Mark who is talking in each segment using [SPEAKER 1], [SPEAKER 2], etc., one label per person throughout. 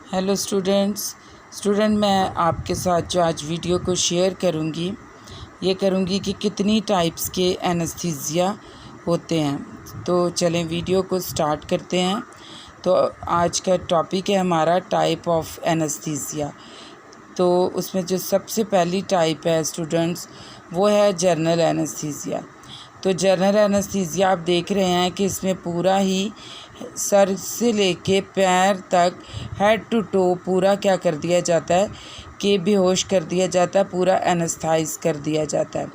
[SPEAKER 1] Hello student मैं आपके साथ जो आज वीडियो को शेयर करूंगी कि कितनी टाइप्स के एनेस्थीसिया होते हैं। तो चलें वीडियो को स्टार्ट करते हैं। तो आज का टॉपिक है हमारा टाइप ऑफ एनेस्थीसिया। तो उसमें जो सबसे पहली टाइप है स्टूडेंट्स वो है जनरल एनेस्थीसिया। तो जनरल एनेस्थीसिया आप देख रहे हैं कि इसमें पूरा ही सर से लेके पैर तक हेड टू टो पूरा क्या कर दिया जाता है कि बेहोश कर दिया जाता है, पूरा एनेस्थाइज कर दिया जाता है।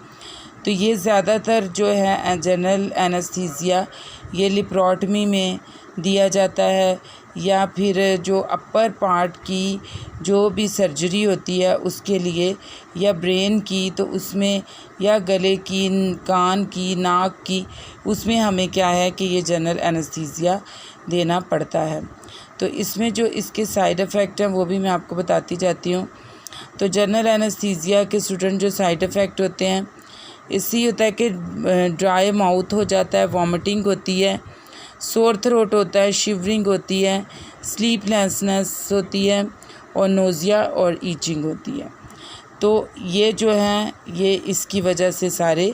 [SPEAKER 1] तो ये ज़्यादातर जो है जनरल एनेस्थीसिया ये लिप्रोटमी में दिया जाता है या फिर जो अपर पार्ट की जो भी सर्जरी होती है उसके लिए, या ब्रेन की तो उसमें, या गले की, कान की, नाक की, उसमें हमें क्या है कि ये जनरल एनेस्थीसिया देना पड़ता है। तो इसमें जो इसके साइड इफ़ेक्ट हैं वो भी मैं आपको बताती जाती हूँ। तो जनरल एनेस्थीसिया के स्टूडेंट जो साइड इफ़ेक्ट होते हैं इससे होता है कि ड्राई माउथ हो जाता है, वॉमिटिंग होती है, सोर थ्रोट होता है, शिवरिंग होती है, स्लीपलेसनेस होती है और नोज़िया और ईचिंग होती है। तो ये जो हैं ये इसकी वजह से सारे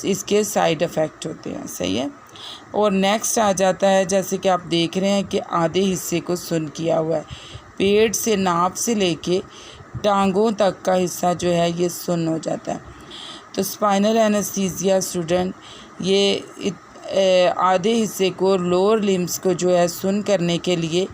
[SPEAKER 1] इसके साइड इफ़ेक्ट होते हैं। सही है। और नेक्स्ट आ जाता है, जैसे कि आप देख रहे हैं कि आधे हिस्से को सुन्न किया हुआ है, पेट से नाभ से लेके टांगों तक का हिस्सा जो है ये सुन्न हो जाता है। तो स्पाइनल एनेस्थीसिया स्टूडेंट ये आधे हिस्से को, लोअर लिम्स को जो है सुन्न करने के लिए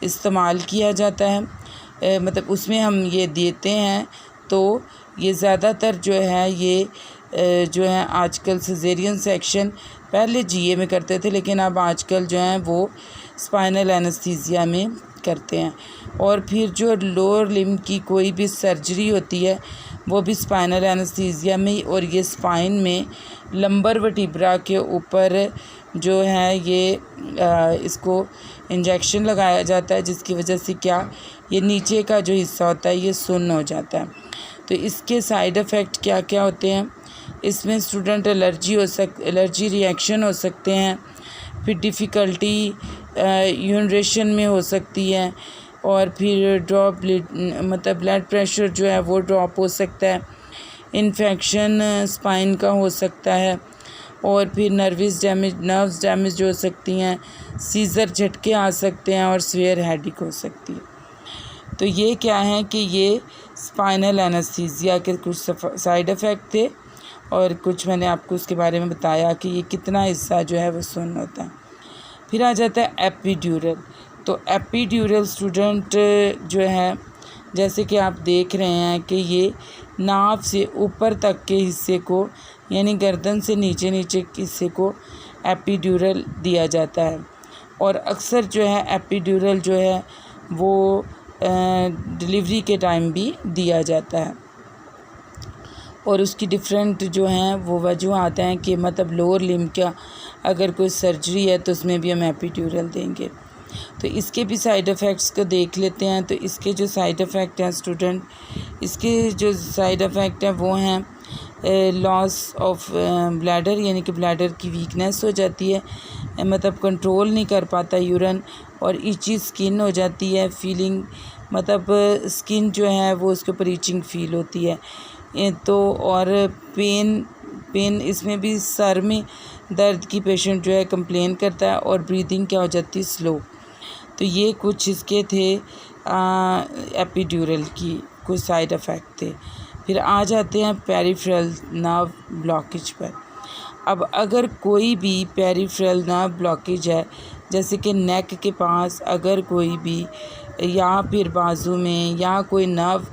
[SPEAKER 1] इस्तेमाल किया जाता है। मतलब उसमें हम ये देते हैं। तो ये ज़्यादातर जो है ये जो है आजकल सिजेरियन सेक्शन पहले जीए में करते थे, लेकिन अब आजकल जो है वो स्पाइनल एनेस्थीसिया में करते हैं। और फिर जो लोअर लिम्ब की कोई भी सर्जरी होती है वो भी स्पाइनल एनेस्थीसिया में, और ये स्पाइन में लंबर वर्टिब्रा के ऊपर जो है ये इसको इंजेक्शन लगाया जाता है, जिसकी वजह से क्या ये नीचे का जो हिस्सा होता है ये सुन्न हो जाता है। तो इसके साइड इफ़ेक्ट क्या क्या होते हैं, इसमें स्टूडेंट एलर्जी रिएक्शन हो सकते हैं, फिर डिफ़िकल्टी यूरिनेशन में हो सकती है, और फिर मतलब ब्लड प्रेशर जो है वो ड्रॉप हो सकता है, इन्फेक्शन स्पाइन का हो सकता है, और फिर नर्व्स डैमेज हो सकती हैं, सीज़र झटके आ सकते हैं और सीवियर हेडेक हो सकती है। तो ये क्या है कि ये स्पाइनल एनेस्थीसिया के कुछ साइड इफ़ेक्ट थे, और कुछ मैंने आपको उसके बारे में बताया कि ये कितना हिस्सा जो है वो सुन्न होता है। फिर आ जाता है एपिड्यूरल। तो एपिड्यूरल स्टूडेंट जो है जैसे कि आप देख रहे हैं कि ये नाभ से ऊपर तक के हिस्से को, यानी गर्दन से नीचे के हिस्से को एपिड्यूरल दिया जाता है। और अक्सर जो है एपिड्यूरल जो है वो डिलीवरी के टाइम भी दिया जाता है। और उसकी डिफरेंट जो हैं वो वजूहात हैं कि मतलब लोअर लिम्ब का अगर कोई सर्जरी है तो उसमें भी हम एपिड्यूरल देंगे। तो इसके भी साइड इफ़ेक्ट्स को देख लेते हैं। तो इसके जो साइड इफ़ेक्ट हैं स्टूडेंट, इसके जो साइड इफ़ेक्ट हैं वो हैं लॉस ऑफ ब्लैडर, यानी कि ब्लैडर की वीकनेस हो जाती है, मतलब कंट्रोल नहीं कर पाता यूरिन, और इची स्किन हो जाती है, फीलिंग मतलब स्किन जो है वो उसके ऊपर इचिंग फील होती है। तो और पेन इसमें भी सर में दर्द की पेशेंट जो है कंप्लेन करता है, और ब्रीदिंग क्या हो जाती है स्लो। तो ये कुछ इसके थे एपिड्यूरल की कुछ साइड इफ़ेक्ट थे। फिर आ जाते हैं पेरिफेरल नर्व ब्लॉकेज पर। अब अगर कोई भी पेरिफेरल नर्व ब्लॉकेज है, जैसे कि नेक के पास अगर कोई भी, या फिर बाजू में, या कोई नर्व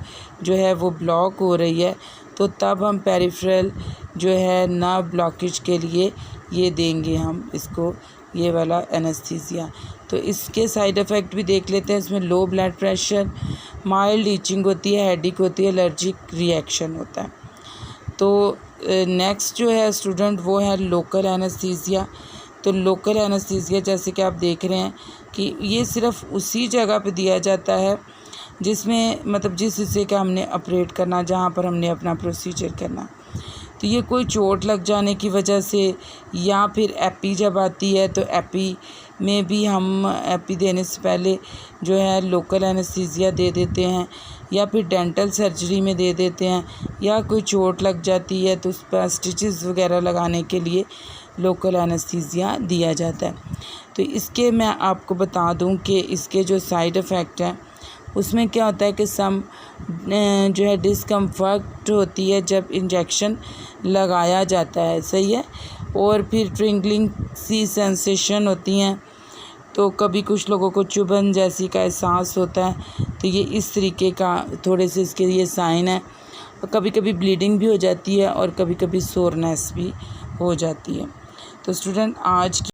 [SPEAKER 1] जो है वो ब्लॉक हो रही है, तो तब हम पेरिफेरल जो है नर्व ब्लॉकेज के लिए ये देंगे हम इसको, ये वाला एनेस्थीसिया। तो इसके साइड इफ़ेक्ट भी देख लेते हैं। इसमें low blood pressure, mild itching होती है, हेडेक होती है, एलर्जिक रिएक्शन होता है। तो नेक्स्ट जो है स्टूडेंट वो है लोकल एनेस्थीसिया। तो लोकल एनेस्थीसिया जैसे कि आप देख रहे हैं कि ये सिर्फ़ उसी जगह पे दिया जाता है जिसमें मतलब जिस हिस्से का हमने ऑपरेट करना, जहाँ पर हमने अपना प्रोसीजर करना। तो ये कोई चोट लग जाने की वजह से, या फिर एपी जब आती है तो एपी में भी हम एपी देने से पहले जो है लोकल एनेस्थीसिया दे देते हैं, या फिर डेंटल सर्जरी में दे देते हैं, या कोई चोट लग जाती है तो उस पर स्टिचेस वगैरह लगाने के लिए लोकल एनेस्थीसिया दिया जाता है। तो इसके मैं आपको बता दूं कि इसके जो साइड इफ़ेक्ट हैं उसमें क्या होता है कि जो है डिस्कम्फर्ट होती है जब इंजेक्शन लगाया जाता है, सही है, और फिर ट्रिंगलिंग सी सेंसेशन होती हैं, तो कभी कुछ लोगों को चुभन जैसी का एहसास होता है। तो ये इस तरीके का थोड़े से इसके ये साइन है। कभी कभी ब्लीडिंग भी हो जाती है और कभी कभी सोरनेस भी हो जाती है। तो स्टूडेंट आज की